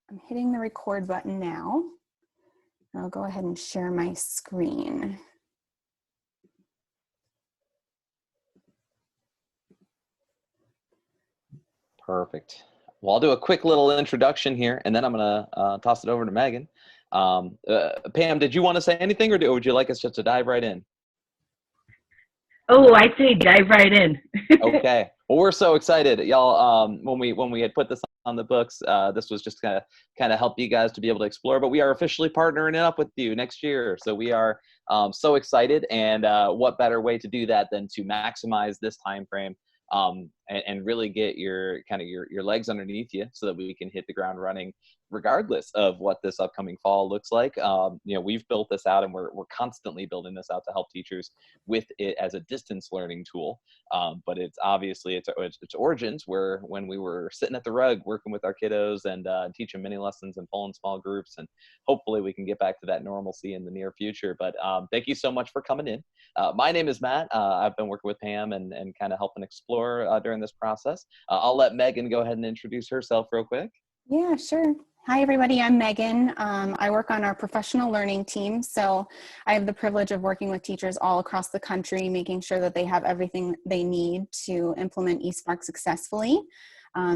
I'm hitting the record button now. I'll go ahead and share my screen. Perfect. Well, I'll do a quick little introduction here, and then I'm going to toss it over to Megan. Pam, did you want to say anything, or would you like us just to dive right in? Oh, I'd say dive right in. Okay. Well, we're so excited, y'all. When we had put this on the books, this was just kind of help you guys to be able to explore. But we are officially partnering it up with you next year, so we are so excited. And what better way to do that than to maximize this time frame and really get your legs underneath you, so that we can hit the ground running, regardless of what this upcoming fall looks like. We've built this out, and we're constantly building this out to help teachers with it as a distance learning tool. But it's obviously its origins were when we were sitting at the rug working with our kiddos and teaching mini lessons and pulling small groups, and hopefully we can get back to that normalcy in the near future. But thank you so much for coming in. My name is Matt. I've been working with Pam and kind of helping explore during this process. I'll let Megan go ahead and introduce herself real quick. Yeah, sure. Hi, everybody. I'm Megan. I work on our professional learning team. So I have the privilege of working with teachers all across the country, making sure that they have everything they need to implement eSpark successfully.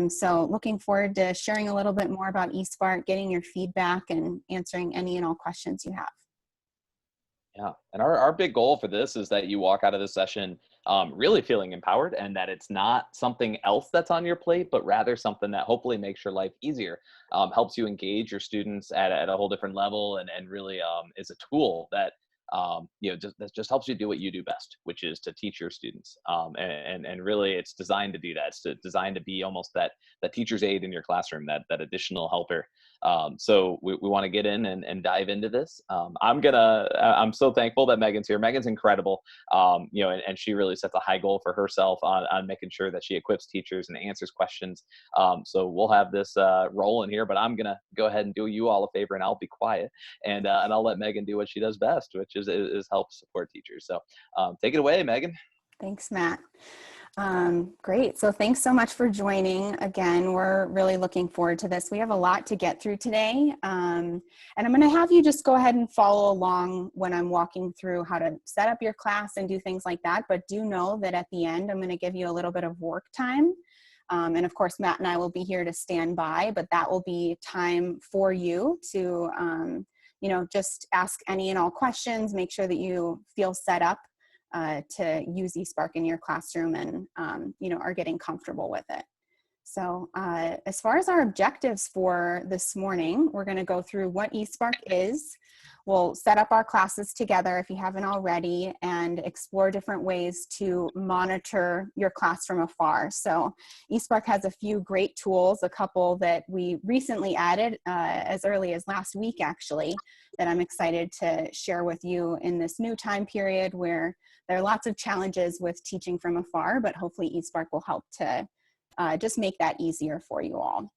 So looking forward to sharing a little bit more about eSpark, getting your feedback, and answering any and all questions you have. Yeah, and our big goal for this is that you walk out of this session really feeling empowered, and that it's not something else that's on your plate, but rather something that hopefully makes your life easier, helps you engage your students at a whole different level, and really is a tool that that just helps you do what you do best, which is to teach your students. And really, it's designed to do that. It's designed to be almost that teacher's aide in your classroom, that additional helper. So we want to get in and dive into this. I'm so thankful that Megan's here. Megan's incredible. And she really sets a high goal for herself on making sure that she equips teachers and answers questions. So we'll have this rolling here, but I'm gonna go ahead and do you all a favor, and I'll be quiet, and I'll let Megan do what she does best, which is help support teachers. So take it away, Megan. Thanks, Matt. Great. So thanks so much for joining. Again, we're really looking forward to this. We have a lot to get through today. And I'm going to have you just go ahead and follow along when I'm walking through how to set up your class and do things like that. But do know that at the end, I'm going to give you a little bit of work time. And of course, Matt and I will be here to stand by, but that will be time for you to, just ask any and all questions, make sure that you feel set up to use eSpark in your classroom and, are getting comfortable with it. So as far as our objectives for this morning, we're going to go through what eSpark is. We'll set up our classes together if you haven't already, and explore different ways to monitor your class from afar. So eSpark has a few great tools, a couple that we recently added as early as last week, actually, that I'm excited to share with you in this new time period where there are lots of challenges with teaching from afar, but hopefully eSpark will help to just make that easier for you all.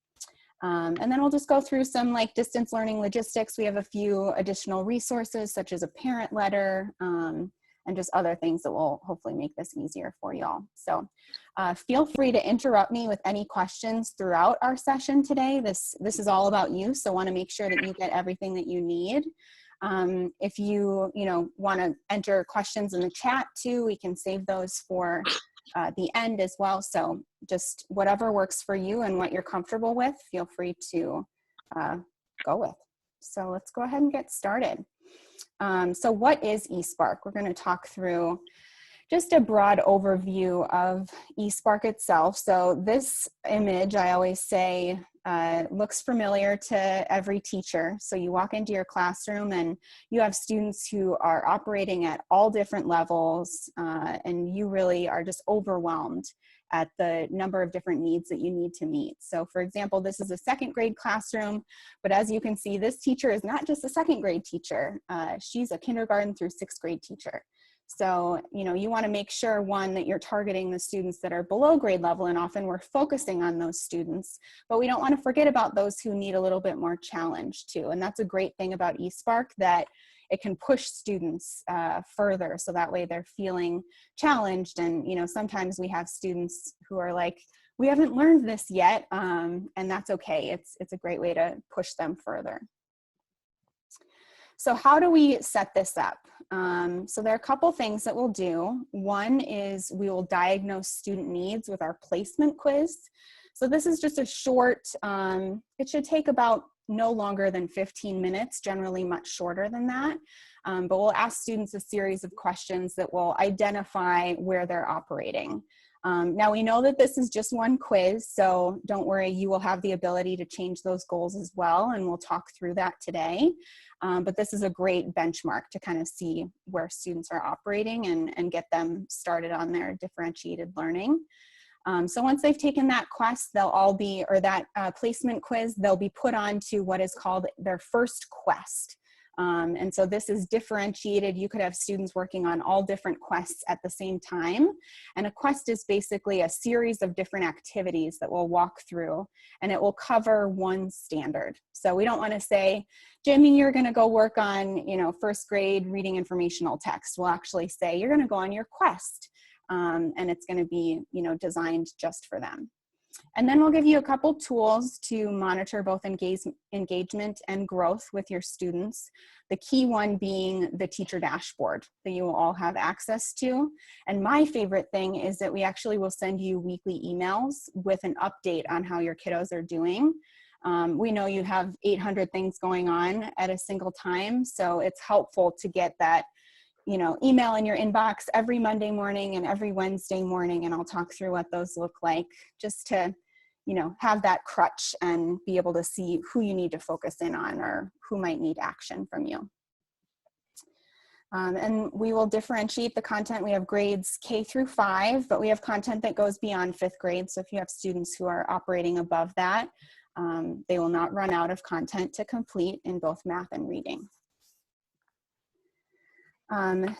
And then we'll just go through some distance learning logistics. We have a few additional resources such as a parent letter and just other things that will hopefully make this easier for y'all. So feel free to interrupt me with any questions throughout our session today. This is all about you, so want to make sure that you get everything that you need. If you want to enter questions in the chat too, we can save those for the end as well. So just whatever works for you and what you're comfortable with, feel free to go with. So let's go ahead and get started. So what is eSpark? We're going to talk through just a broad overview of eSpark itself. So this image, I always say, looks familiar to every teacher. So you walk into your classroom and you have students who are operating at all different levels, and you really are just overwhelmed at the number of different needs that you need to meet. So for example, this is a second grade classroom, but as you can see, this teacher is not just a second grade teacher. She's a kindergarten through sixth grade teacher. So, you want to make sure, one, that you're targeting the students that are below grade level, and often we're focusing on those students, but we don't want to forget about those who need a little bit more challenge too. And that's a great thing about eSpark, that it can push students further, so that way they're feeling challenged. And sometimes we have students who are like, we haven't learned this yet, and that's okay. It's a great way to push them further. So how do we set this up? So there are a couple things that we'll do. One is we will diagnose student needs with our placement quiz. So this is just a short, it should take about no longer than 15 minutes, generally much shorter than that. But we'll ask students a series of questions that will identify where they're operating. Now we know that this is just one quiz, so don't worry, you will have the ability to change those goals as well, and we'll talk through that today. But this is a great benchmark to kind of see where students are operating and get them started on their differentiated learning. So once they've taken that quest, they'll all be, or that placement quiz, they'll be put onto what is called their first quest. And so this is differentiated. You could have students working on all different quests at the same time. And a quest is basically a series of different activities that we'll walk through, and it will cover one standard. So we don't want to say, Jimmy, you're going to go work on, first grade reading informational text. We'll actually say, you're going to go on your quest. And it's going to be, designed just for them. And then we'll give you a couple tools to monitor both engagement and growth with your students. The key one being the teacher dashboard that you will all have access to. And my favorite thing is that we actually will send you weekly emails with an update on how your kiddos are doing. We know you have 800 things going on at a single time, so it's helpful to get that email in your inbox every Monday morning and every Wednesday morning, and I'll talk through what those look like, just to, have that crutch and be able to see who you need to focus in on or who might need action from you. And we will differentiate the content. We have grades K through 5, but we have content that goes beyond 5th grade. So if you have students who are operating above that, they will not run out of content to complete in both math and reading.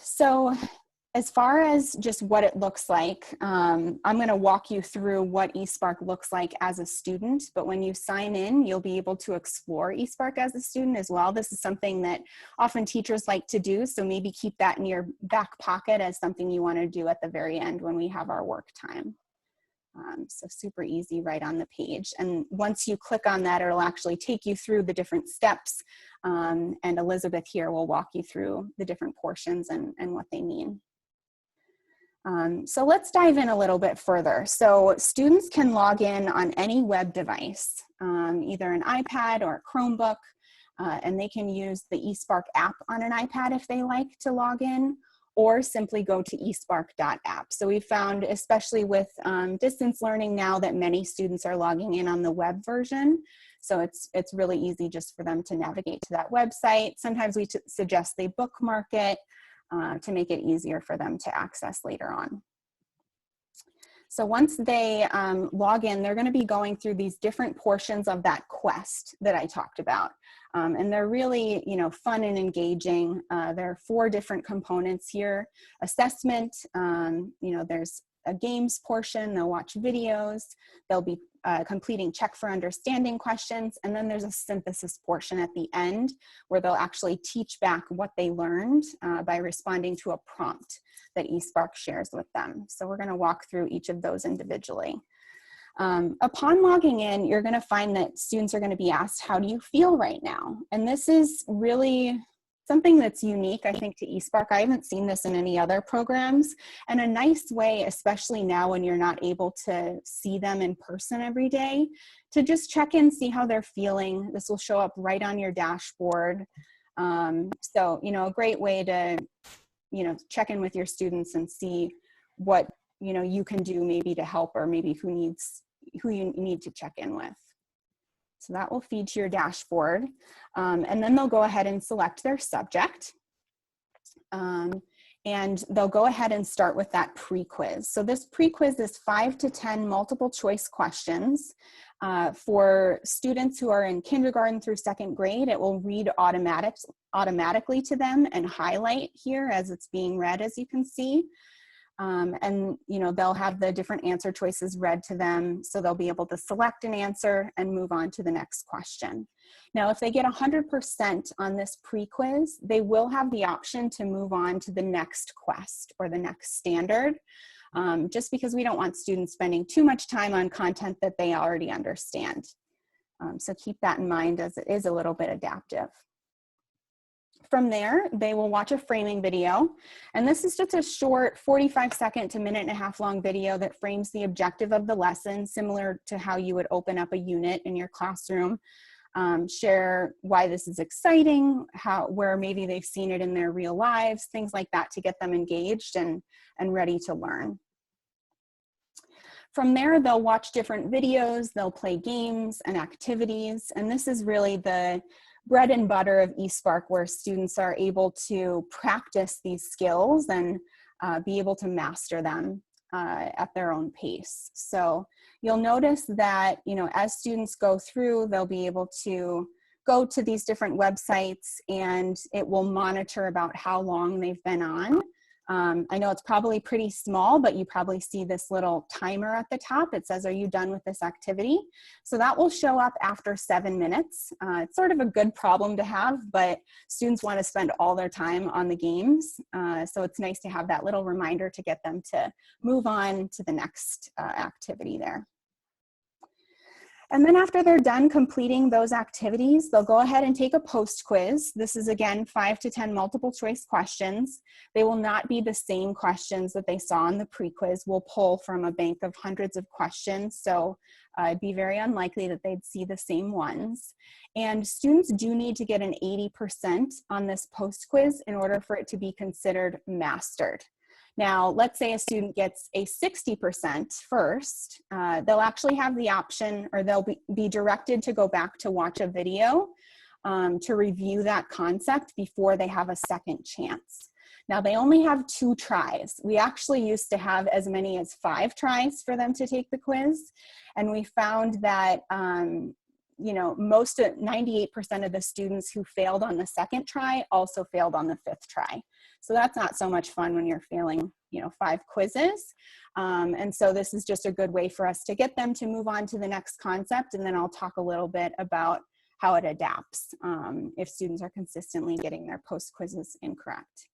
So as far as just what it looks like, I'm going to walk you through what eSpark looks like as a student, but when you sign in, you'll be able to explore eSpark as a student as well. This is something that often teachers like to do, so maybe keep that in your back pocket as something you want to do at the very end when we have our work time. So super easy right on the page. And once you click on that, it'll actually take you through the different steps. And Elizabeth here will walk you through the different portions and what they mean. So let's dive in a little bit further. So students can log in on any web device, either an iPad or a Chromebook, and they can use the eSpark app on an iPad if they like to log in, or simply go to espark.app. So we found, especially with distance learning now, that many students are logging in on the web version. So it's really easy just for them to navigate to that website. Sometimes we suggest they bookmark it to make it easier for them to access later on. So once they log in, they're going to be going through these different portions of that quest that I talked about. And they're really, fun and engaging. There are 4 different components here. Assessment, there's a games portion, they'll watch videos, they'll be completing check for understanding questions, and then there's a synthesis portion at the end where they'll actually teach back what they learned by responding to a prompt that eSpark shares with them. So we're going to walk through each of those individually. Upon logging in, you're going to find that students are going to be asked, how do you feel right now? And this is really something that's unique, I think, to eSpark. I haven't seen this in any other programs, and a nice way, especially now when you're not able to see them in person every day, to just check in, see how they're feeling. This will show up right on your dashboard. So, a great way to, check in with your students and see what, you can do maybe to help, or maybe who you need to check in with. So that will feed to your dashboard. And then they'll go ahead and select their subject. And they'll go ahead and start with that pre-quiz. So this pre-quiz is 5 to 10 multiple choice questions. For students who are in kindergarten through 2nd grade, it will read automatically to them and highlight here as it's being read, as you can see. And they'll have the different answer choices read to them, so they'll be able to select an answer and move on to the next question. Now, if they get 100% on this pre-quiz, they will have the option to move on to the next quest or the next standard. just because we don't want students spending too much time on content that they already understand. So keep that in mind as it is a little bit adaptive. From there, they will watch a framing video, and this is just a short 45-second to minute-and-a-half long video that frames the objective of the lesson, similar to how you would open up a unit in your classroom. Share why this is exciting, where maybe they've seen it in their real lives, things like that to get them engaged and ready to learn. From there, they'll watch different videos, they'll play games and activities, and this is really the bread and butter of eSpark, where students are able to practice these skills and be able to master them at their own pace. So you'll notice that, as students go through, they'll be able to go to these different websites and it will monitor about how long they've been on. I know it's probably pretty small, but you probably see this little timer at the top. It says, "Are you done with this activity?" So that will show up after 7 minutes. It's sort of a good problem to have, but students want to spend all their time on the games. So it's nice to have that little reminder to get them to move on to the next activity there. And then after they're done completing those activities, they'll go ahead and take a post quiz. This is, again, 5 to 10 multiple choice questions. They will not be the same questions that they saw in the pre-quiz. We'll pull from a bank of hundreds of questions, so it'd be very unlikely that they'd see the same ones. And students do need to get an 80% on this post quiz in order for it to be considered mastered. Now, let's say a student gets a 60% first, they'll actually have the option, or they'll be directed to go back to watch a video to review that concept before they have a second chance. Now, they only have 2 tries. We actually used to have as many as 5 tries for them to take the quiz, and we found that 98% of the students who failed on the second try also failed on the 5th try. So that's not so much fun when you're failing, 5 quizzes. And so this is just a good way for us to get them to move on to the next concept. And then I'll talk a little bit about how it adapts if students are consistently getting their post quizzes incorrect.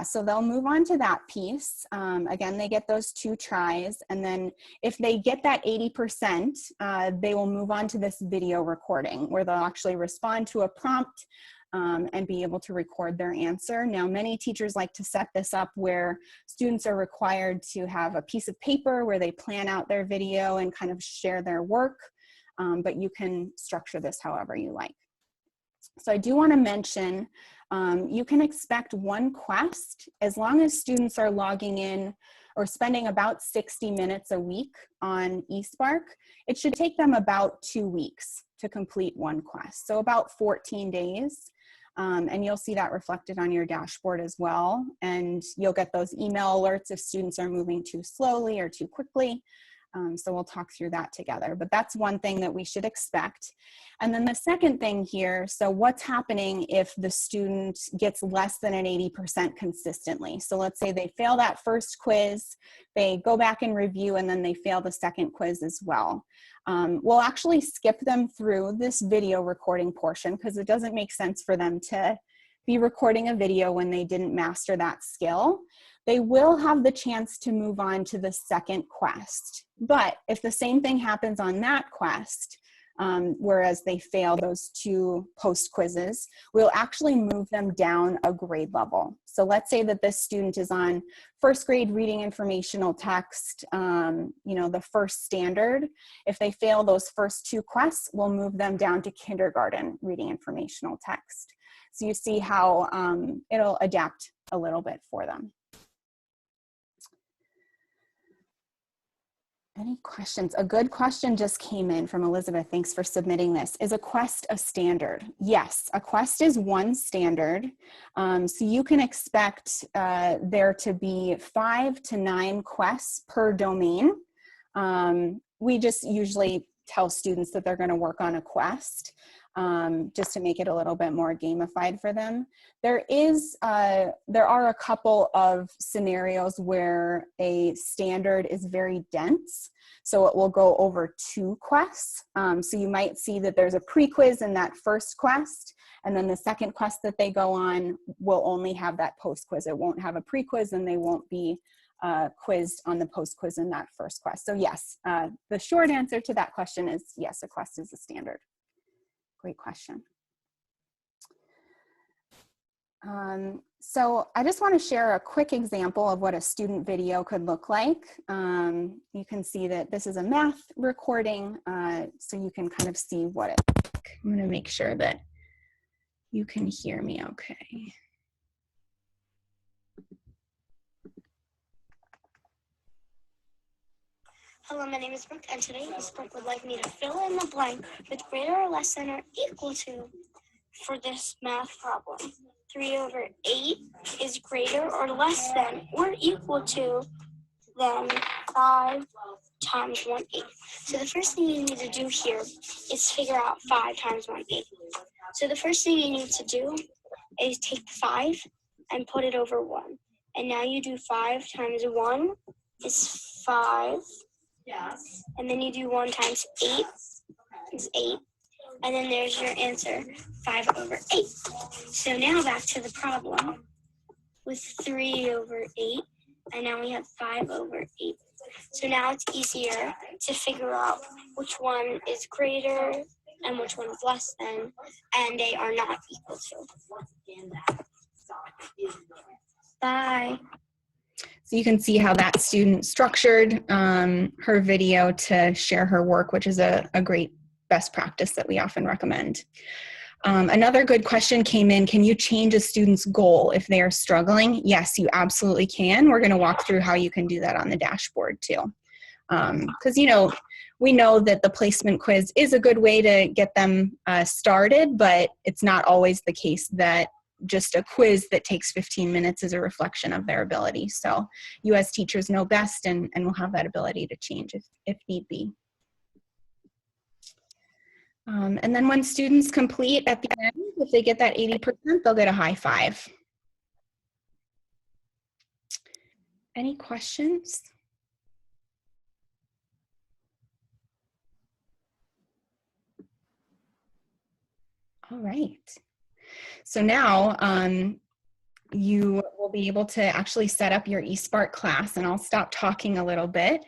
So they'll move on to that piece. Again, they get those 2 tries, and then if they get that 80%, they will move on to this video recording where they'll actually respond to a prompt and be able to record their answer. Now, many teachers like to set this up where students are required to have a piece of paper where they plan out their video and kind of share their work, but you can structure this however you like. So I do want to mention, you can expect 1 quest as long as students are logging in or spending about 60 minutes a week on eSpark. It should take them about 2 weeks to complete 1 quest, so about 14 days. And you'll see that reflected on your dashboard as well. And you'll get those email alerts if students are moving too slowly or too quickly. So we'll talk through that together, but that's one thing that we should expect. And then the second thing here, so what's happening if the student gets less than an 80% consistently? So let's say they fail that first quiz, they go back and review, and then they fail the second quiz as well. We'll actually skip them through this video recording portion because it doesn't make sense for them to be recording a video when they didn't master that skill. They will have the chance to move on to the second quest. But if the same thing happens on that quest, whereas they fail those 2 post quizzes, we'll actually move them down a grade level. So let's say that this student is on 1st grade reading informational text, the first standard. If they fail those first 2 quests, we'll move them down to kindergarten reading informational text. So you see how it'll adapt a little bit for them. Any questions? A good question just came in from Elizabeth. Thanks for submitting this. Is a quest a standard? Yes, a quest is 1 standard. So you can expect there to be 5 to 9 quests per domain. We just usually tell students that they're going to work on a quest just to make it a little bit more gamified for them. There are a couple of scenarios where a standard is very dense, so it will go over 2 quests. So you might see that there's a pre-quiz in that first quest, and then the second quest that they go on will only have that post-quiz. It won't have a pre-quiz, and they won't be quizzed on the post quiz in that first quest. So yes, the short answer to that question is yes, a quest is a standard. Great question. So I just want to share a quick example of what a student video could look like. You can see that this is a math recording, so you can kind of see what it looks like. I'm going to make sure that you can hear me okay. Hello, my name is Brooke, and today eSpark would like me to fill in the blank with greater or less than or equal to for this math problem. 3/8 is greater or less than or equal to than 5 times 1/8. So the first thing you need to do here is figure out 5 times 1/8. So the first thing you need to do is take 5 and put it over 1. And now you do 5 times 1 is 5. Yes. And then you do 1 times 8 is 8. And then there's your answer, 5/8. So now back to the problem with 3/8. And now we have 5/8. So now it's easier to figure out which one is greater and which one is less than, and they are not equal to. Bye. So you can see how that student structured her video to share her work, which is a great best practice that we often recommend. Another good question came in, can you change a student's goal if they are struggling? Yes, you absolutely can. We're going to walk through how you can do that on the dashboard too. Because, you know, we know that the placement quiz is a good way to get them started, but it's not always the case that just a quiz that takes 15 minutes is a reflection of their ability. So you as teachers know best and will have that ability to change if need be. And then when students complete at the end, if they get that 80%, they'll get a high five. Any questions? All right. So now you will be able to actually set up your eSpark class, and I'll stop talking a little bit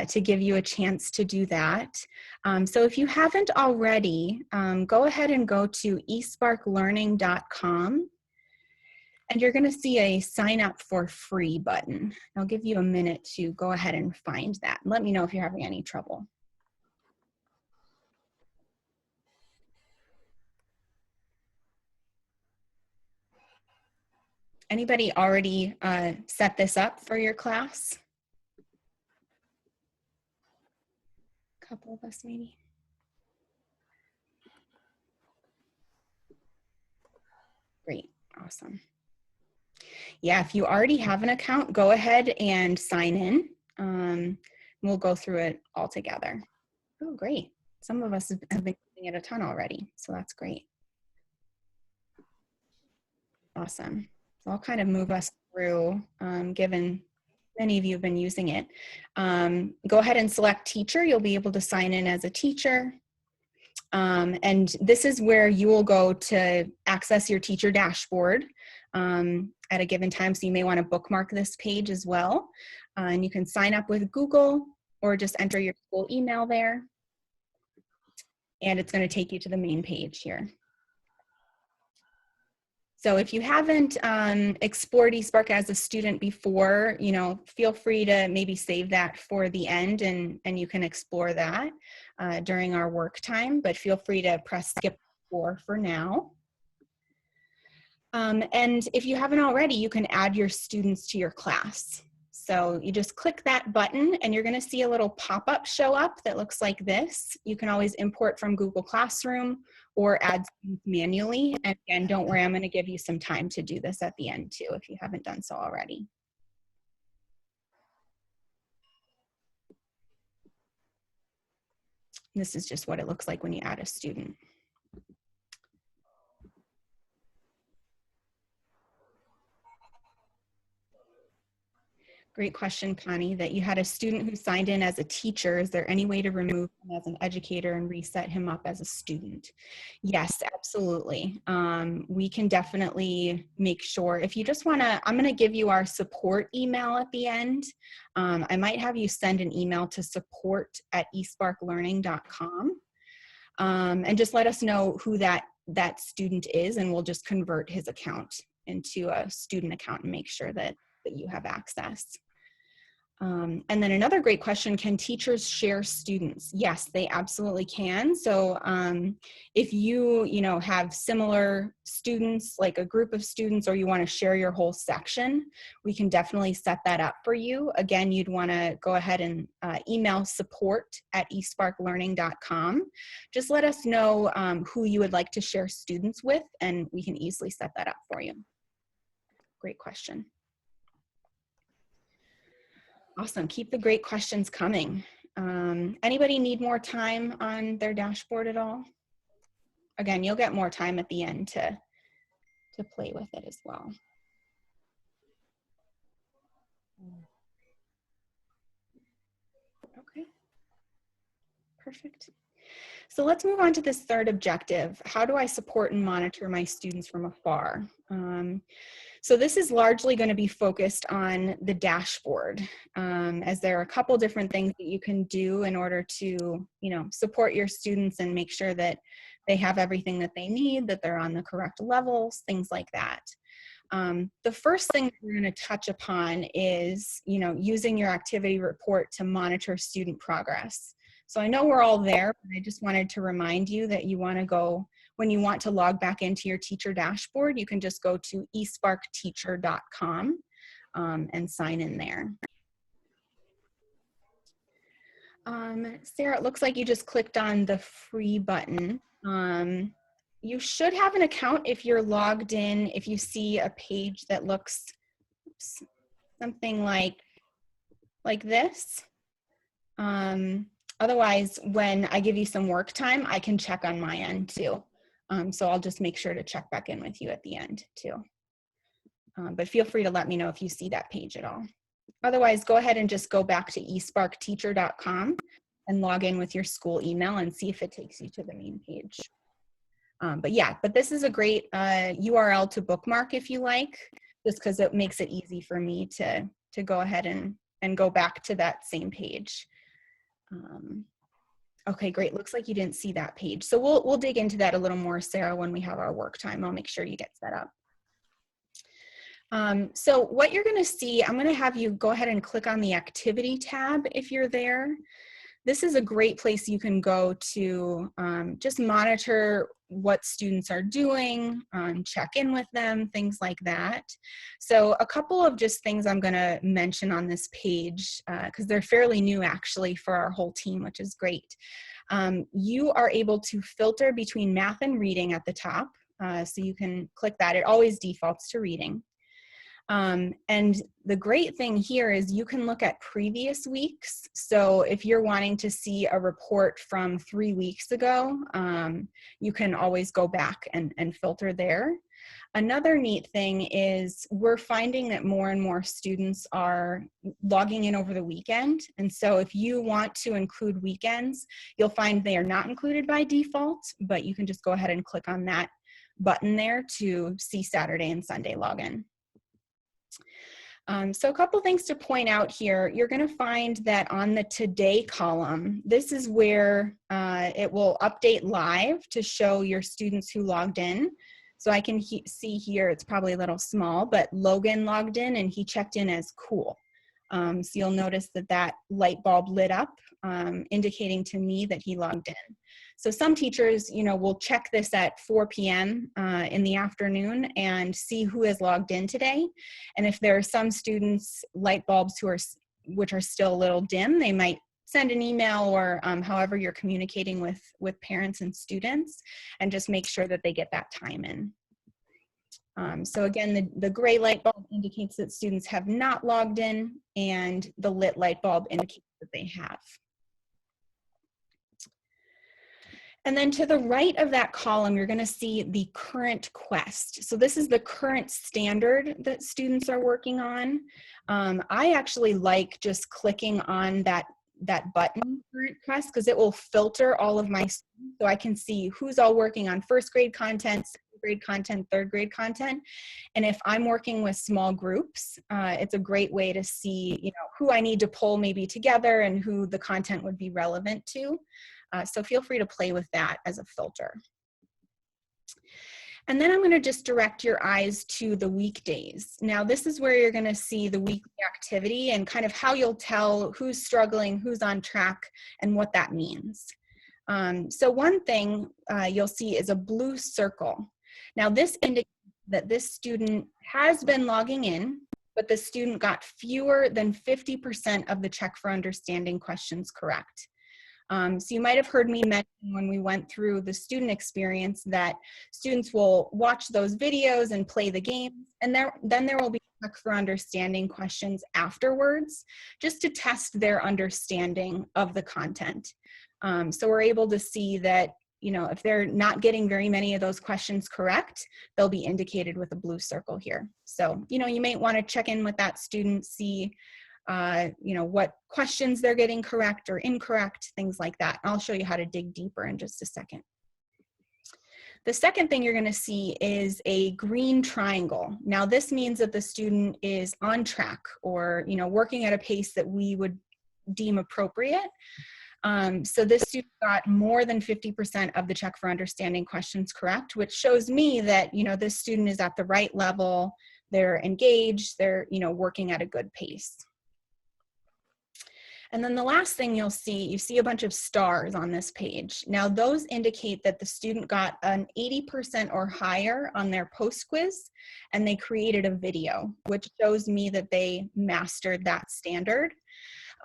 to give you a chance to do that. So if you haven't already, go ahead and go to esparklearning.com, and you're going to see a sign up for free button. I'll give you a minute to go ahead and find that. Let me know if you're having any trouble. Anybody already set this up for your class? A couple of us maybe. Great, awesome. Yeah, if you already have an account, go ahead and sign in. We'll go through it all together. Oh, great. Some of us have been using it a ton already, so that's great. Awesome. So I'll kind of move us through, given many of you have been using it. Go ahead and select teacher. You'll be able to sign in as a teacher. And this is where you will go to access your teacher dashboard at a given time. So you may want to bookmark this page as well. And you can sign up with Google or just enter your school email there. And it's going to take you to the main page here. So if you haven't explored eSpark as a student before, you know, feel free to maybe save that for the end, and you can explore that during our work time, but feel free to press skip for now. And if you haven't already, you can add your students to your class. So you just click that button and you're going to see a little pop-up show up that looks like this. You can always import from Google Classroom or add students manually. And again, don't worry, I'm going to give you some time to do this at the end too if you haven't done so already. This is just what it looks like when you add a student. Great question, Connie, that you had a student who signed in as a teacher. Is there any way to remove him as an educator and reset him up as a student? Yes, absolutely. We can definitely make sure. If you just want to, I'm going to give you our support email at the end. I might have you send an email to support@esparklearning.com, and just let us know who that student is, and we'll just convert his account into a student account and make sure that you have access. And then another great question, can teachers share students? Yes, they absolutely can. So if you have similar students, like a group of students, or you want to share your whole section, we can definitely set that up for you. Again, you'd want to go ahead and email support@esparklearning.com. Just let us know who you would like to share students with, and we can easily set that up for you. Great question. Awesome. Keep the great questions coming. Anybody need more time on their dashboard at all? Again, you'll get more time at the end to play with it as well. Okay. Perfect. So let's move on to this third objective. How do I support and monitor my students from afar? So this is largely going to be focused on the dashboard, as there are a couple different things that you can do in order to, support your students and make sure that they have everything that they need, that they're on the correct levels, things like that. The first thing that we're going to touch upon is, using your activity report to monitor student progress. So I know we're all there, but I just wanted to remind you that you want to go, when you want to log back into your teacher dashboard, you can just go to eSparkteacher.com and sign in there. Sarah, it looks like you just clicked on the free button. You should have an account if you're logged in, if you see a page that looks something like this. Otherwise, when I give you some work time, I can check on my end too. So I'll just make sure to check back in with you at the end too. But feel free to let me know if you see that page at all. Otherwise, go ahead and just go back to eSparkteacher.com and log in with your school email and see if it takes you to the main page. But this is a great URL to bookmark if you like, just because it makes it easy for me to go ahead and go back to that same page. Okay, great. Looks like you didn't see that page. So we'll dig into that a little more, Sarah, when we have our work time. I'll make sure you get set up. So what you're going to see, I'm going to have you go ahead and click on the activity tab if you're there. This is a great place you can go to just monitor what students are doing, check in with them, things like that. So a couple of just things I'm going to mention on this page, because they're fairly new actually for our whole team, which is great. You are able to filter between math and reading at the top. So you can click that. It always defaults to reading. And the great thing here is you can look at previous weeks. So if you're wanting to see a report from 3 weeks ago, you can always go back and filter there. Another neat thing is we're finding that more and more students are logging in over the weekend. And so if you want to include weekends, you'll find they are not included by default, but you can just go ahead and click on that button there to see Saturday and Sunday login. So a couple things to point out here. You're going to find that on the today column, this is where it will update live to show your students who logged in. So I can see here, it's probably a little small, but Logan logged in and he checked in as cool. So you'll notice that light bulb lit up, indicating to me that he logged in. So some teachers, will check this at 4 p.m. In the afternoon and see who has logged in today. And if there are some students, light bulbs which are still a little dim, they might send an email or however you're communicating with parents and students, and just make sure that they get that time in. So again, the gray light bulb indicates that students have not logged in, and the lit light bulb indicates that they have. And then to the right of that column, you're going to see the current quest. So this is the current standard that students are working on. I actually like just clicking on that button, current quest, because it will filter all of my students so I can see who's all working on first grade content, second grade content, third grade content. And if I'm working with small groups, it's a great way to see, who I need to pull maybe together and who the content would be relevant to. So feel free to play with that as a filter. And then I'm going to just direct your eyes to the weekdays. Now, this is where you're going to see the weekly activity and kind of how you'll tell who's struggling, who's on track, and what that means. So one thing you'll see is a blue circle. Now, this indicates that this student has been logging in, but the student got fewer than 50% of the check for understanding questions correct. So you might have heard me mention when we went through the student experience that students will watch those videos and play the games, and then there will be check for understanding questions afterwards, just to test their understanding of the content. So we're able to see that, if they're not getting very many of those questions correct, they'll be indicated with a blue circle here. So, you may want to check in with that student, see what questions they're getting correct or incorrect, things like that. I'll show you how to dig deeper in just a second. The second thing you're going to see is a green triangle. Now, this means that the student is on track or, working at a pace that we would deem appropriate. So this student got more than 50% of the check for understanding questions correct, which shows me that, this student is at the right level, they're engaged, they're, working at a good pace. And then the last thing you see a bunch of stars on this page. Now those indicate that the student got an 80% or higher on their post quiz, and they created a video, which shows me that they mastered that standard.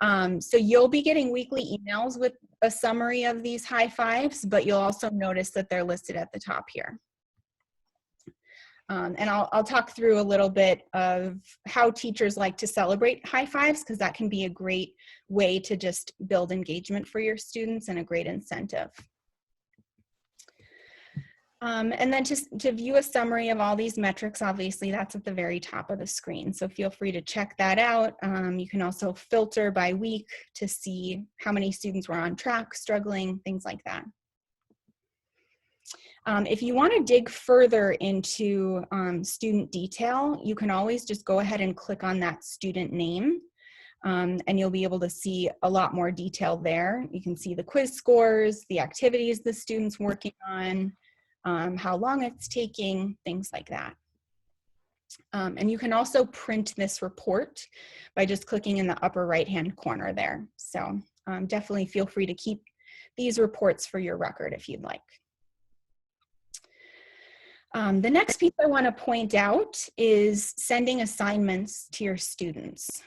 So you'll be getting weekly emails with a summary of these high fives, but you'll also notice that they're listed at the top here. And I'll talk through a little bit of how teachers like to celebrate high fives, because that can be a great way to just build engagement for your students and a great incentive. And then to view a summary of all these metrics, obviously that's at the very top of the screen. So feel free to check that out. You can also filter by week to see how many students were on track, struggling, things like that. If you want to dig further into student detail, you can always just go ahead and click on that student name, and you'll be able to see a lot more detail there. You can see the quiz scores, the activities the student's working on, how long it's taking, things like that. And you can also print this report by just clicking in the upper right-hand corner there. So definitely feel free to keep these reports for your record if you'd like. The next piece I want to point out is sending assignments to your students.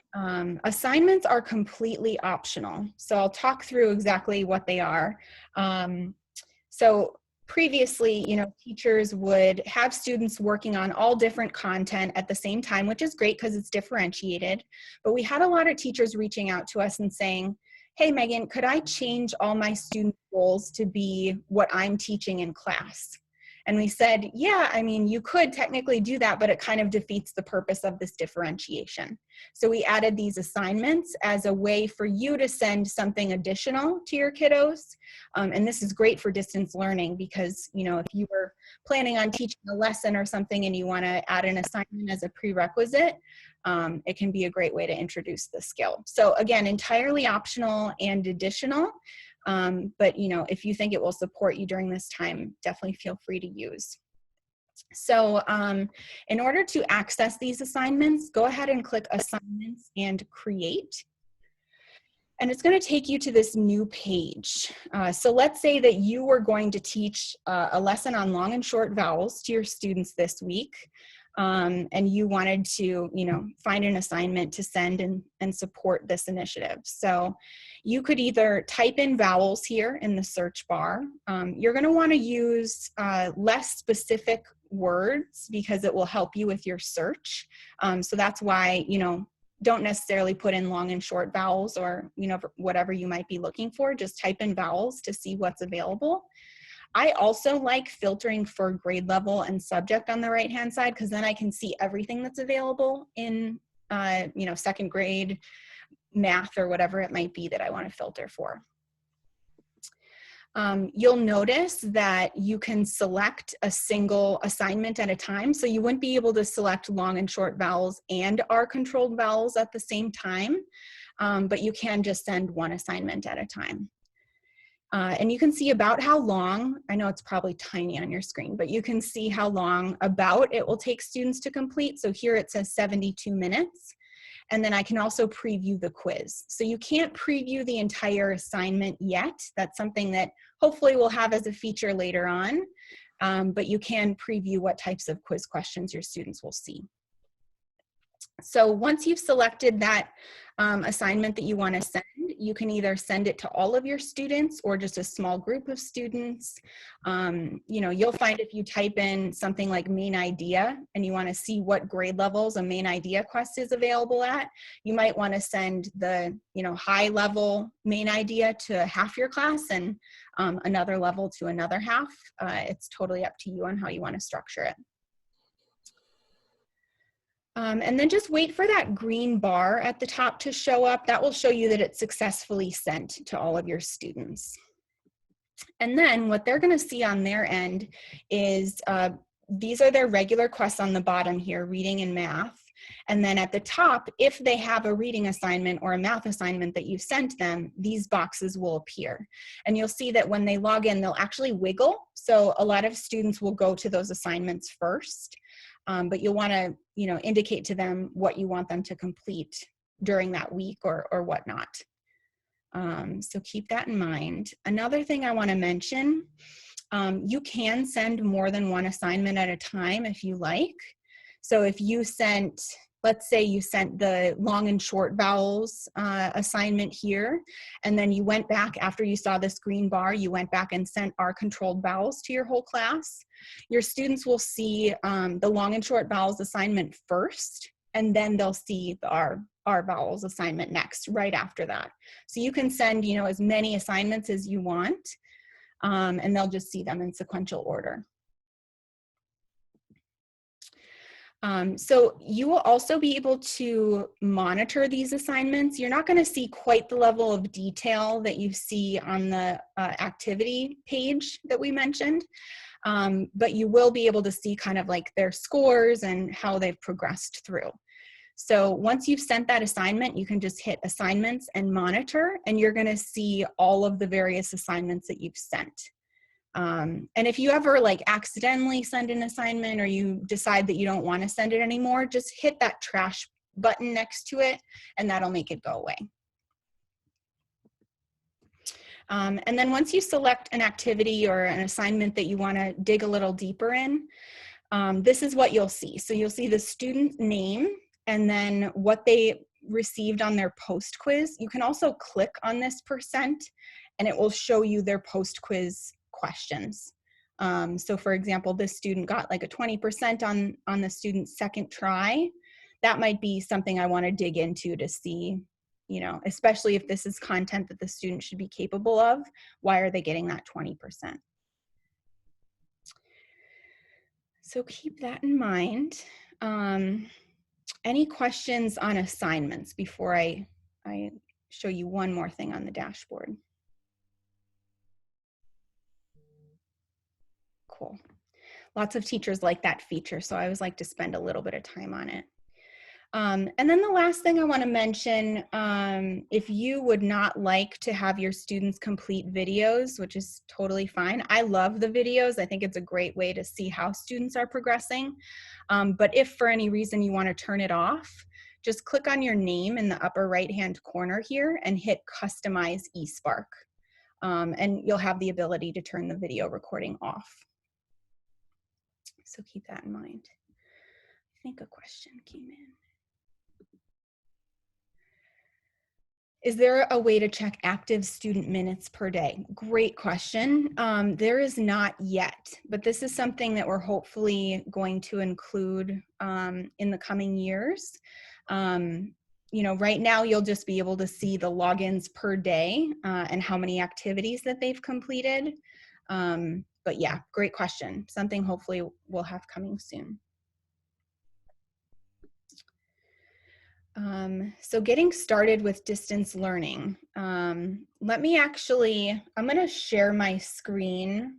Assignments are completely optional, so I'll talk through exactly what they are. So previously, teachers would have students working on all different content at the same time, which is great because it's differentiated. But we had a lot of teachers reaching out to us and saying, hey, Megan, could I change all my student goals to be what I'm teaching in class? And we said, yeah, you could technically do that, but it kind of defeats the purpose of this differentiation. So we added these assignments as a way for you to send something additional to your kiddos. And this is great for distance learning because, if you were planning on teaching a lesson or something and you want to add an assignment as a prerequisite, it can be a great way to introduce the skill. So again, entirely optional and additional. But if you think it will support you during this time, definitely feel free to use. So in order to access these assignments, go ahead and click Assignments and Create. And it's going to take you to this new page. So let's say that you were going to teach a lesson on long and short vowels to your students this week. And you wanted to, find an assignment to send and support this initiative. So you could either type in vowels here in the search bar. You're going to want to use less specific words because it will help you with your search. So that's why, don't necessarily put in long and short vowels or, whatever you might be looking for. Just type in vowels to see what's available. I also like filtering for grade level and subject on the right-hand side, because then I can see everything that's available in, you know, second grade math or whatever it might be that I want to filter for. You'll notice that you can select a single assignment at a time. So you wouldn't be able to select long and short vowels and R controlled vowels at the same time, but you can just send one assignment at a time. And you can see about how long, I know it's probably tiny on your screen, but you can see how long about it will take students to complete. So here it says 72 minutes. And then I can also preview the quiz. So you can't preview the entire assignment yet. That's something that hopefully we'll have as a feature later on. But you can preview what types of quiz questions your students will see. So once you've selected that assignment that you want to send, you can either send it to all of your students or just a small group of students. You know, you'll find if you type in something like main idea and you want to see what grade levels a main idea quest is available at, you might want to send the, you know, high level main idea to half your class and another level to another half. It's totally up to you on how you want to structure it. And then just wait for that green bar at the top to show up. That will show you that it's successfully sent to all of your students. And then what they're going to see on their end is these are their regular quests on the bottom here, reading and math. And then at the top, if they have a reading assignment or a math assignment that you've sent them, these boxes will appear. And you'll see that when they log in, they'll actually wiggle. So a lot of students will go to those assignments first. But you'll want to, you know, indicate to them what you want them to complete during that week or whatnot. So keep that in mind. Another thing I want to mention, you can send more than one assignment at a time if you like. So if you sent, let's say you sent the long and short vowels assignment here, and then you went back after you saw this green bar, you went back and sent R controlled vowels to your whole class. Your students will see the long and short vowels assignment first, and then they'll see the R vowels assignment next, right after that. So you can send, you know, as many assignments as you want, and they'll just see them in sequential order. So you will also be able to monitor these assignments. You're not going to see quite the level of detail that you see on the activity page that we mentioned, but you will be able to see kind of like their scores and how they've progressed through. So once you've sent that assignment, you can just hit assignments and monitor, and you're going to see all of the various assignments that you've sent. And if you ever like accidentally send an assignment or you decide that you don't want to send it anymore, just hit that trash button next to it and that'll make it go away. And then once you select an activity or an assignment that you want to dig a little deeper in, this is what you'll see. So you'll see the student name and then what they received on their post quiz. You can also click on this percent and it will show you their post quiz questions. So for example, this student got like a 20% on the student's second try. That might be something I want to dig into to see, you know, especially if this is content that the student should be capable of, why are they getting that 20%? So keep that in mind. Any questions on assignments before I show you one more thing on the dashboard? Cool. Lots of teachers like that feature, so I always like to spend a little bit of time on it. And then the last thing I want to mention, if you would not like to have your students complete videos, which is totally fine. I love the videos. I think it's a great way to see how students are progressing. But if for any reason you want to turn it off, just click on your name in the upper right-hand corner here and hit Customize eSpark. And you'll have the ability to turn the video recording off. So keep that in mind. I think a question came in. Is there a way to check active student minutes per day? Great question. There is not yet, but this is something that we're hopefully going to include in the coming years. You know, right now you'll just be able to see the logins per day and how many activities that they've completed. But yeah, great question. Something hopefully we'll have coming soon. So getting started with distance learning. I'm gonna share my screen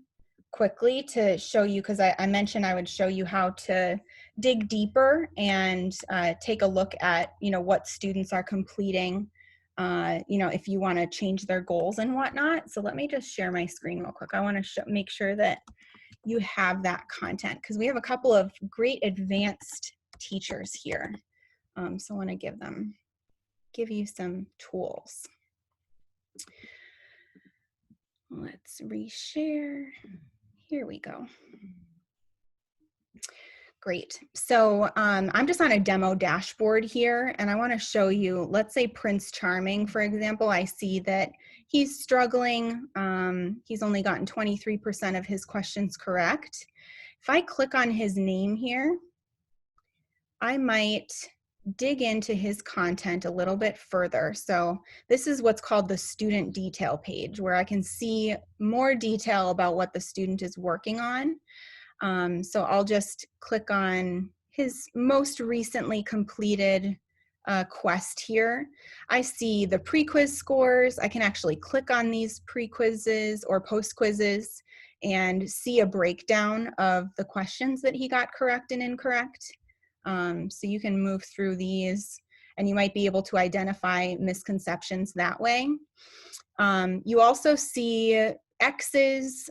quickly to show you, because I mentioned I would show you how to dig deeper and take a look at, what students are completing, if you wanna change their goals and whatnot. So let me just share my screen real quick. I wanna make sure that you have that content, because we have a couple of great advanced teachers here. So I want to give you some tools. Let's reshare. Here we go. Great. So I'm just on a demo dashboard here, and I want to show you, let's say Prince Charming, for example. I see that he's struggling. He's only gotten 23% of his questions correct. If I click on his name here, I might dig into his content a little bit further. So this is what's called the student detail page, where I can see more detail about what the student is working on. So I'll just click on his most recently completed quest here. I see the pre-quiz scores. I can actually click on these pre-quizzes or post-quizzes and see a breakdown of the questions that he got correct and incorrect. So you can move through these, and you might be able to identify misconceptions that way. You also see X's,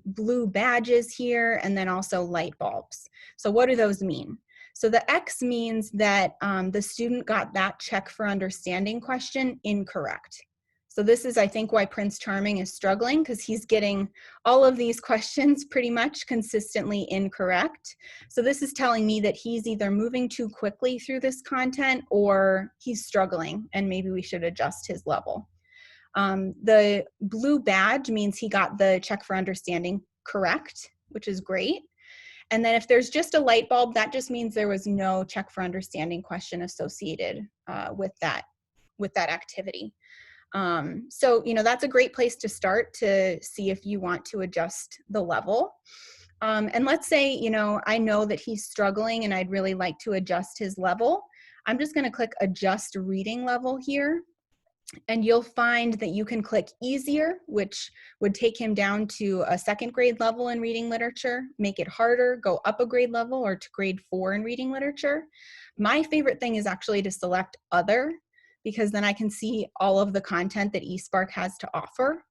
blue badges here, and then also light bulbs. So what do those mean? So the X means that the student got that check for understanding question incorrect. So this is, I think, why Prince Charming is struggling, because he's getting all of these questions pretty much consistently incorrect. So this is telling me that he's either moving too quickly through this content, or he's struggling, and maybe we should adjust his level. The blue badge means he got the check for understanding correct, which is great. And then if there's just a light bulb, that just means there was no check for understanding question associated with that activity. So, that's a great place to start to see if you want to adjust the level. And let's say, I know that he's struggling and I'd really like to adjust his level. I'm just going to click adjust reading level here. And you'll find that you can click easier, which would take him down to a second grade level in reading literature, make it harder, go up a grade level, or to grade 4 in reading literature. My favorite thing is actually to select other, because then I can see all of the content that eSpark has to offer.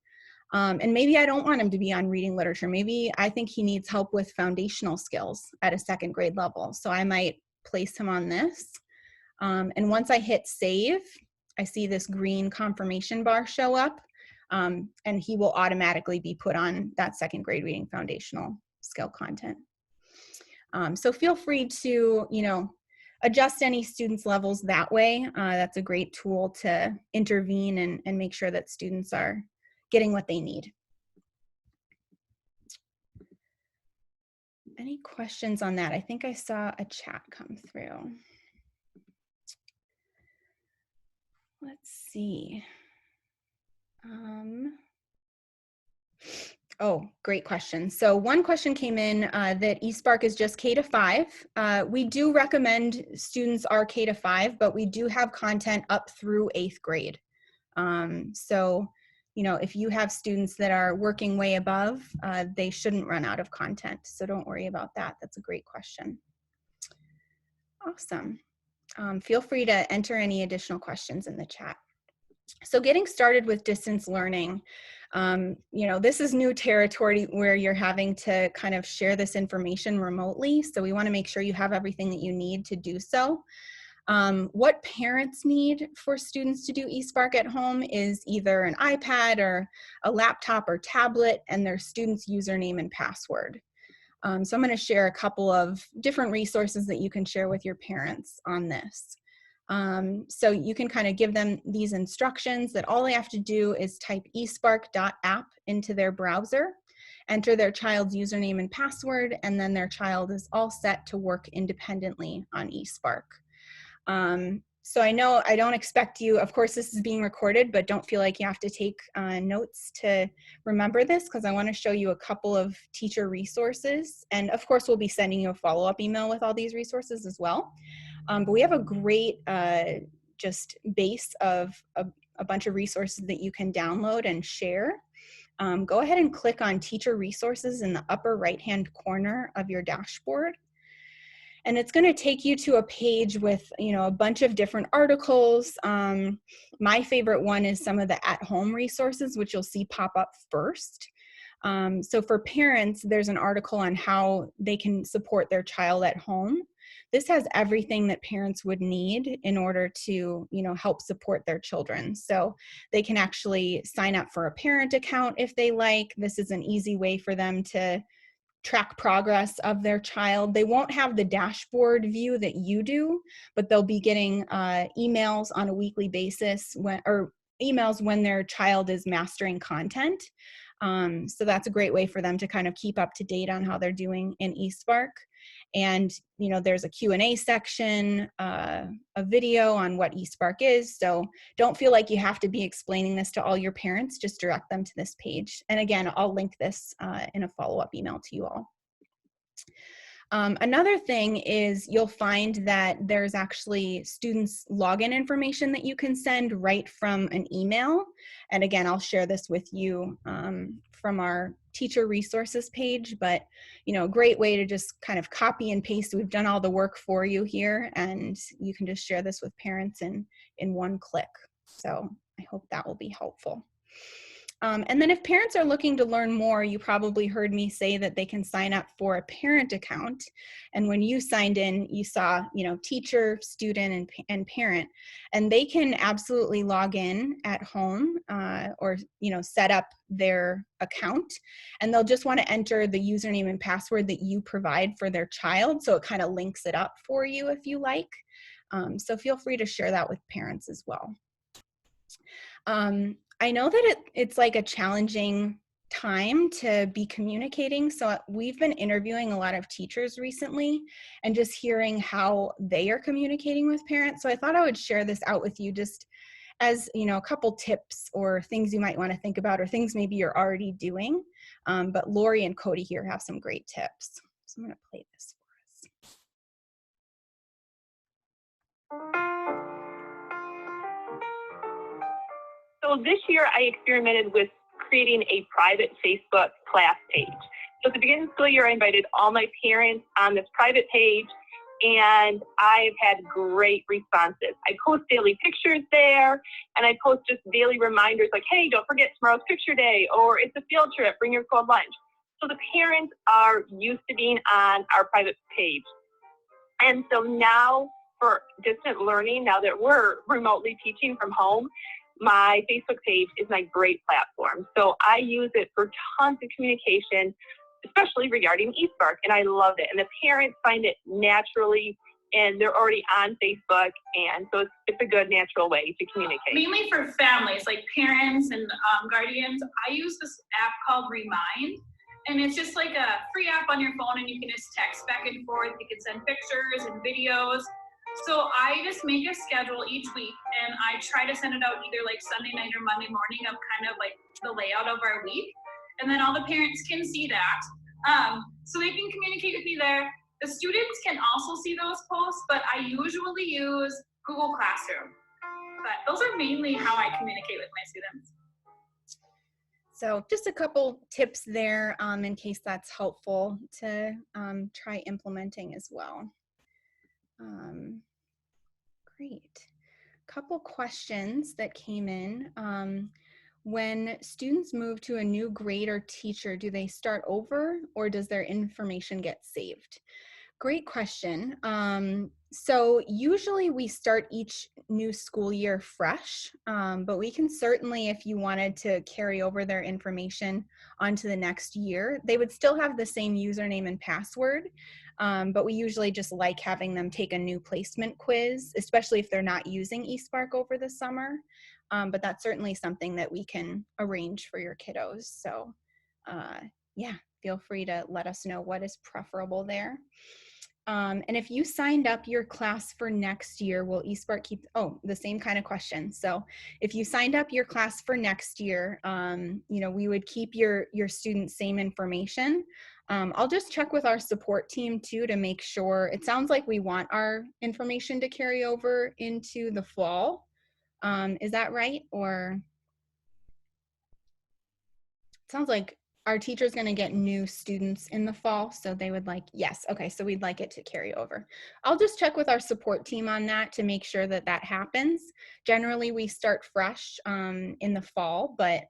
And maybe I don't want him to be on reading literature. Maybe I think he needs help with foundational skills at a second grade level. So I might place him on this. And once I hit save, I see this green confirmation bar show up, and he will automatically be put on that second grade reading foundational skill content. So feel free to, adjust any students' levels that way. That's a great tool to intervene and make sure that students are getting what they need. Any questions on that? I think I saw a chat come through. Let's see. Oh, great question. So one question came in that eSpark is just K-5. We do recommend students are K-5, but we do have content up through 8th grade. So, if you have students that are working way above, they shouldn't run out of content. So don't worry about that. That's a great question. Awesome. Feel free to enter any additional questions in the chat. So getting started with distance learning, this is new territory where you're having to kind of share this information remotely. So we want to make sure you have everything that you need to do so. What parents need for students to do eSpark at home is either an iPad or a laptop or tablet and their student's username and password. So I'm going to share a couple of different resources that you can share with your parents on this. So you can kind of give them these instructions that all they have to do is type espark.app into their browser, enter their child's username and password, and then their child is all set to work independently on eSpark. So I know I don't expect you, of course this is being recorded, but don't feel like you have to take notes to remember this, because I want to show you a couple of teacher resources. And of course we'll be sending you a follow-up email with all these resources as well. But we have a great just base of a bunch of resources that you can download and share. Go ahead and click on teacher resources in the upper right-hand corner of your dashboard. And it's going to take you to a page with, a bunch of different articles. My favorite one is some of the at-home resources, which you'll see pop up first. So for parents, there's an article on how they can support their child at home. This has everything that parents would need in order to, help support their children. So they can actually sign up for a parent account if they like. This is an easy way for them to track progress of their child. They won't have the dashboard view that you do, but they'll be getting emails on a weekly basis or emails when their child is mastering content. So that's a great way for them to kind of keep up to date on how they're doing in eSpark. And, there's a Q&A section, a video on what eSpark is. So don't feel like you have to be explaining this to all your parents, just direct them to this page. And again, I'll link this in a follow-up email to you all. Another thing is you'll find that there's actually students' login information that you can send right from an email. And again, I'll share this with you from our teacher resources page, but a great way to just kind of copy and paste. We've done all the work for you here, and you can just share this with parents in one click. So I hope that will be helpful. And then if parents are looking to learn more, you probably heard me say that they can sign up for a parent account. And when you signed in, you saw, teacher, student, and parent. And they can absolutely log in at home or, set up their account. And they'll just want to enter the username and password that you provide for their child. So it kind of links it up for you if you like. So feel free to share that with parents as well. I know that it's like a challenging time to be communicating. So we've been interviewing a lot of teachers recently and just hearing how they are communicating with parents. So I thought I would share this out with you just as, a couple tips or things you might want to think about or things maybe you're already doing. But Lori and Cody here have some great tips. So I'm going to play this for us. So this year I experimented with creating a private Facebook class page. So at the beginning of the school year, I invited all my parents on this private page, and I've had great responses. I post daily pictures there, and I post just daily reminders like, hey, don't forget tomorrow's picture day, or it's a field trip, bring your cold lunch. So the parents are used to being on our private page. And so now for distant learning, now that we're remotely teaching from home, my Facebook page is my great platform. So I use it for tons of communication, especially regarding eSpark, and I love it. And the parents find it naturally, and they're already on Facebook, and so it's a good natural way to communicate. Mainly for families, like parents and guardians, I use this app called Remind, and it's just like a free app on your phone, and you can just text back and forth. You can send pictures and videos. So I just make a schedule each week, and I try to send it out either like Sunday night or Monday morning of kind of like the layout of our week. And then all the parents can see that. So they can communicate with me there. The students can also see those posts, but I usually use Google Classroom. But those are mainly how I communicate with my students. So just a couple tips there in case that's helpful to try implementing as well. Great. Couple questions that came in. When students move to a new grade or teacher, do they start over or does their information get saved? Great question. So usually we start each new school year fresh, but we can certainly, if you wanted to carry over their information onto the next year, they would still have the same username and password, but we usually just like having them take a new placement quiz, especially if they're not using eSpark over the summer. But that's certainly something that we can arrange for your kiddos. So yeah, feel free to let us know what is preferable there. And if you signed up your class for next year, will eSpark keep, oh, the same kind of question. So if you signed up your class for next year, you know, we would keep your students' same information. I'll just check with our support team too to make sure. It sounds like we want our information to carry over into the fall. Is that right? Or it sounds like our teacher's going to get new students in the fall, so they would like, yes, okay, so we'd like it to carry over. I'll just check with our support team on that to make sure that that happens. Generally, we start fresh in the fall, but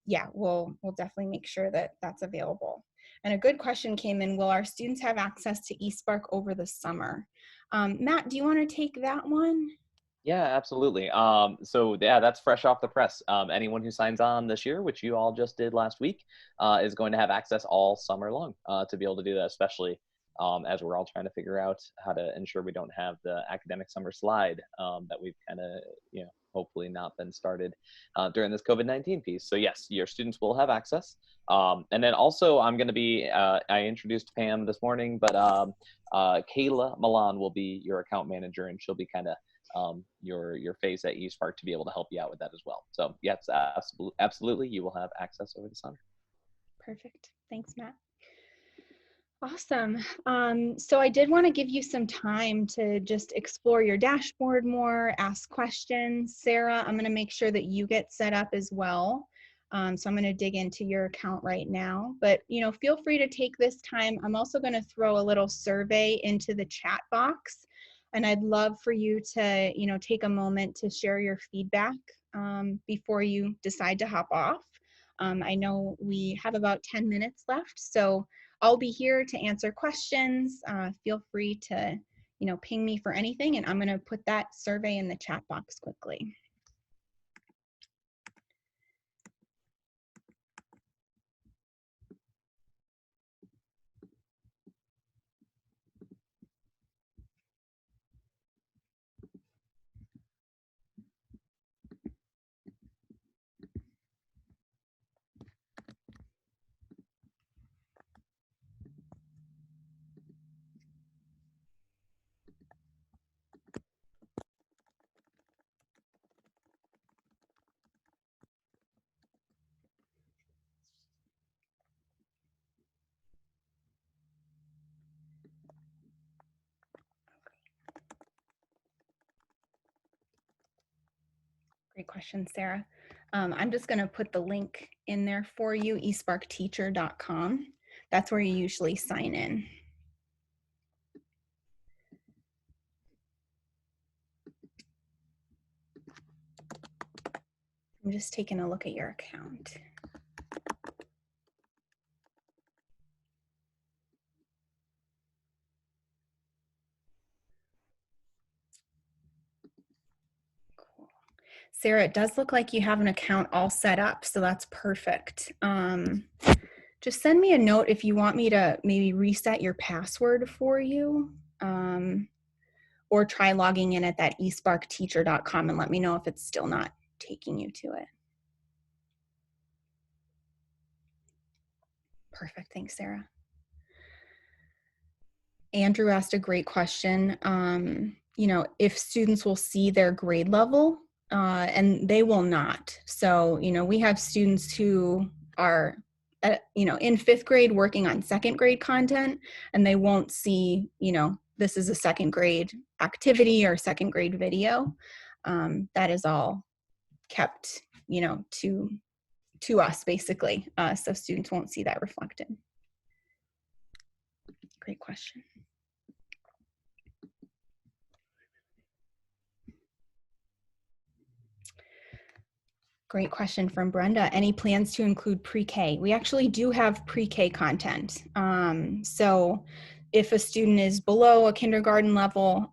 yeah, we'll definitely make sure that that's available. And a good question came in, will our students have access to eSpark over the summer? Matt, do you want to take that one? Yeah, absolutely. So yeah, that's fresh off the press. Anyone who signs on this year, which you all just did last week, is going to have access all summer long to be able to do that, especially as we're all trying to figure out how to ensure we don't have the academic summer slide that we've kind of, you know, hopefully not been started during this COVID-19 piece. So yes, your students will have access. And then also I'm going to be, I introduced Pam this morning, but Kayla Milan will be your account manager, and she'll be kind of your face at eSpark to be able to help you out with that as well. So yes, absolutely, you will have access over the summer. Perfect. Thanks, Matt. Awesome. So I did want to give you some time to just explore your dashboard more, ask questions. Sarah, I'm going to make sure that you get set up as well. So I'm going to dig into your account right now, but you know, feel free to take this time. I'm also going to throw a little survey into the chat box, and I'd love for you to, you know, take a moment to share your feedback before you decide to hop off. I know we have about 10 minutes left, so I'll be here to answer questions. Feel free to, you know, ping me for anything, and I'm going to put that survey in the chat box quickly. Great question, Sarah. I'm just going to put the link in there for you, esparkteacher.com. That's where you usually sign in. I'm just taking a look at your account. Cool. Sarah, it does look like you have an account all set up, so that's perfect. Just send me a note if you want me to maybe reset your password for you, or try logging in at that esparkteacher.com and let me know if it's still not taking you to it. Perfect, thanks, Sarah. Andrew asked a great question. You know, if students will see their grade level, and they will not. So, you know, we have students who are, you know, in 5th grade working on 2nd grade content, and they won't see, you know, this is a 2nd grade activity or 2nd grade video. That is all kept, you know, to us basically. So students won't see that reflected. Great question. Great question from Brenda. Any plans to include pre-K? We actually do have pre-K content. So if a student is below a kindergarten level,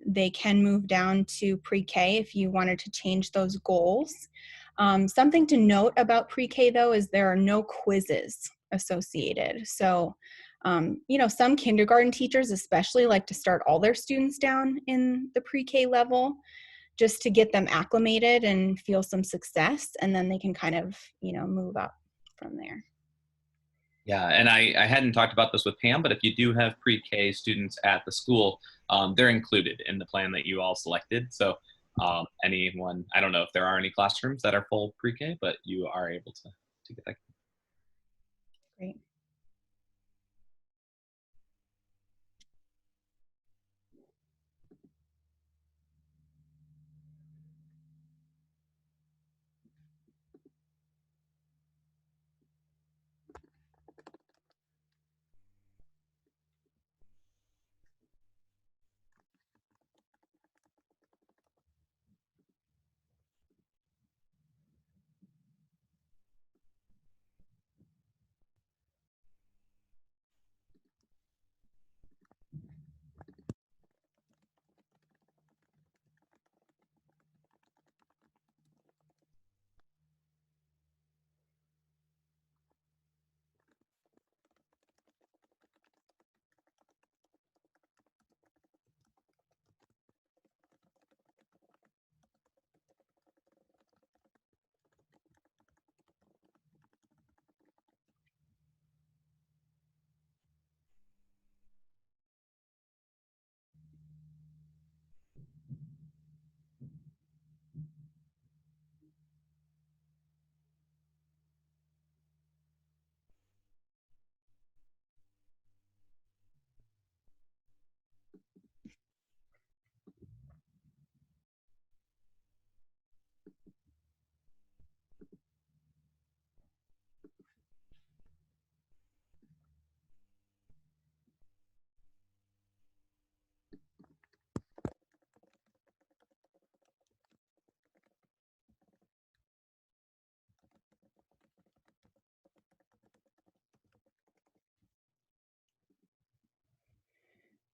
they can move down to pre-K if you wanted to change those goals. Something to note about pre-K though is there are no quizzes associated. So, you know, some kindergarten teachers especially like to start all their students down in the pre-K level, just to get them acclimated and feel some success, and then they can kind of, you know, move up from there. Yeah, and I hadn't talked about this with Pam, but if you do have pre-K students at the school, they're included in the plan that you all selected. So anyone, I don't know if there are any classrooms that are full pre-K, but you are able to get that. Great.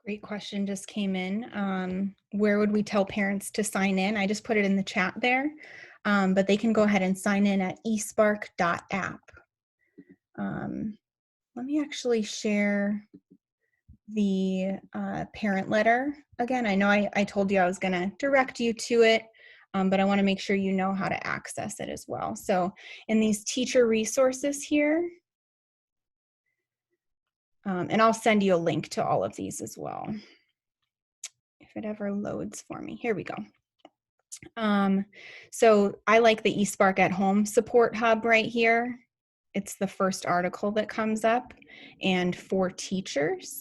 Great question just came in. Where would we tell parents to sign in? I just put it in the chat there, but they can go ahead and sign in at eSpark.app. Let me actually share the parent letter again. I know I told you I was going to direct you to it, but I want to make sure you know how to access it as well. So in these teacher resources here, and I'll send you a link to all of these as well, if it ever loads for me. Here we go. So I like the eSpark at Home support hub right here. It's the first article that comes up, and for teachers.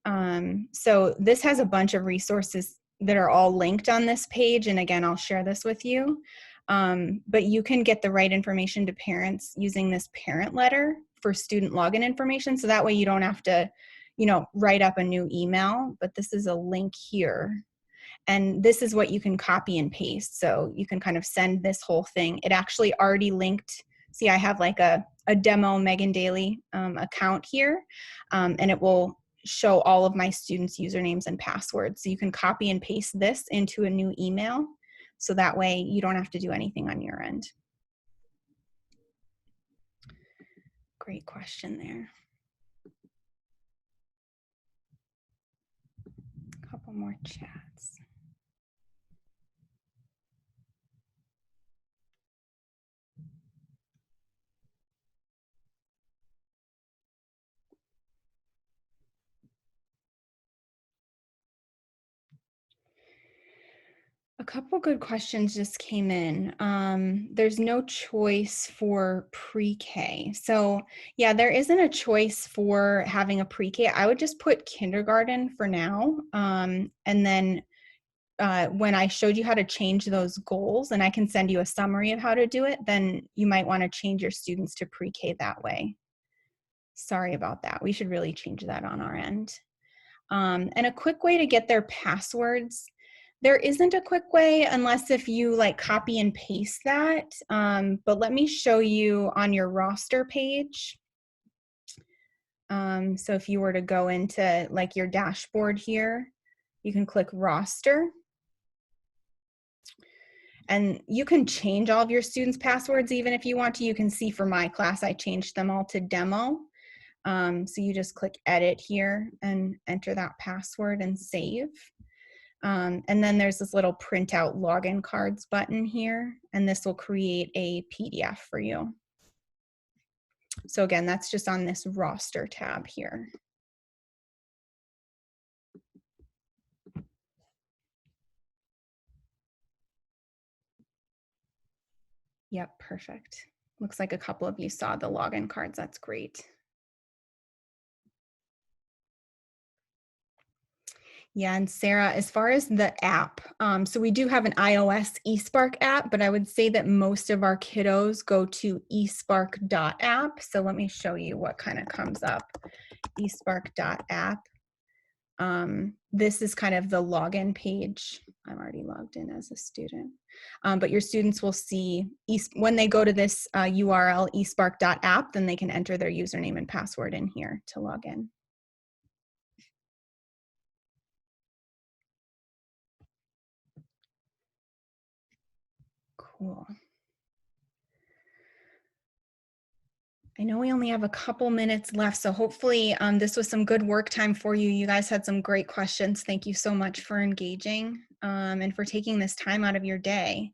So this has a bunch of resources that are all linked on this page. And again, I'll share this with you. But you can get the right information to parents using this parent letter for student login information. So that way you don't have to, write up a new email, but this is a link here. And this is what you can copy and paste. So you can kind of send this whole thing. It actually already linked. See, I have like a demo Megan Daly account here, and it will show all of my students' usernames and passwords. So you can copy and paste this into a new email. So that way you don't have to do anything on your end. Great question there. A couple more chats. A couple good questions just came in. There's no choice for pre-K. So yeah, there isn't a choice for having a pre-K. I would just put kindergarten for now. And then when I showed you how to change those goals, and I can send you a summary of how to do it, then you might want to change your students to pre-K that way. Sorry about that. We should really change that on our end. And a quick way to get their passwords. There isn't a quick way unless if you like copy and paste that. But let me show you on your roster page. So if you were to go into like your dashboard here, you can click roster. And you can change all of your students' passwords even if you want to. You can see for my class, I changed them all to demo. So you just click edit here and enter that password and save. And then there's this little print out login cards button here, and this will create a PDF for you. So again, that's just on this roster tab here. Yep, perfect. Looks like a couple of you saw the login cards. That's great. Yeah, and Sarah, as far as the app, so we do have an iOS eSpark app, but I would say that most of our kiddos go to eSpark.app. So let me show you what kind of comes up. eSpark.app. This is kind of the login page. I'm already logged in as a student. But your students will see, when they go to this URL, eSpark.app, then they can enter their username and password in here to log in. Cool. I know we only have a couple minutes left, so hopefully this was some good work time for you. You guys had some great questions. Thank you so much for engaging and for taking this time out of your day.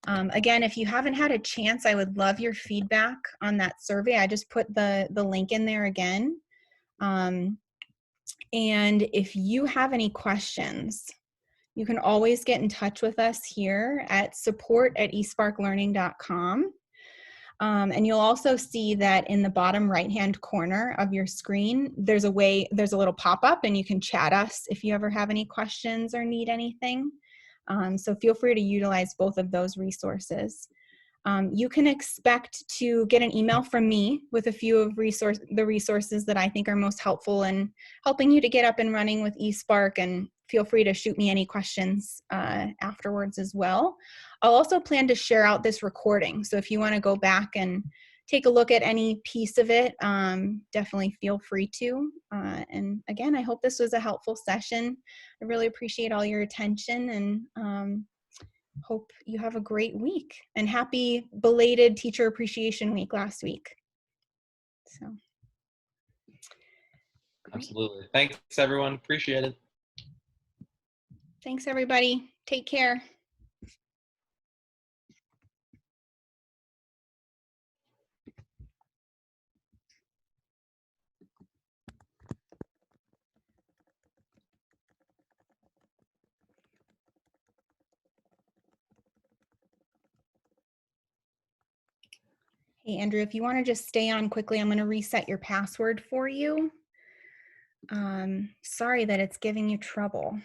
Again, if you haven't had a chance, I would love your feedback on that survey. I just put the link in there again. And if you have any questions, you can always get in touch with us here at support@esparklearning.com. And you'll also see that in the bottom right-hand corner of your screen, there's a little pop-up and you can chat us if you ever have any questions or need anything. So feel free to utilize both of those resources. You can expect to get an email from me with a few of the resources that I think are most helpful in helping you to get up and running with eSpark, and feel free to shoot me any questions afterwards as well. I'll also plan to share out this recording, so if you want to go back and take a look at any piece of it, definitely feel free to. And again, I hope this was a helpful session. I really appreciate all your attention, and hope you have a great week, and happy belated Teacher Appreciation Week last week. So, great. Absolutely. Thanks, everyone. Appreciate it. Thanks, everybody. Take care. Hey, Andrew, if you want to just stay on quickly, I'm going to reset your password for you. Sorry that it's giving you trouble.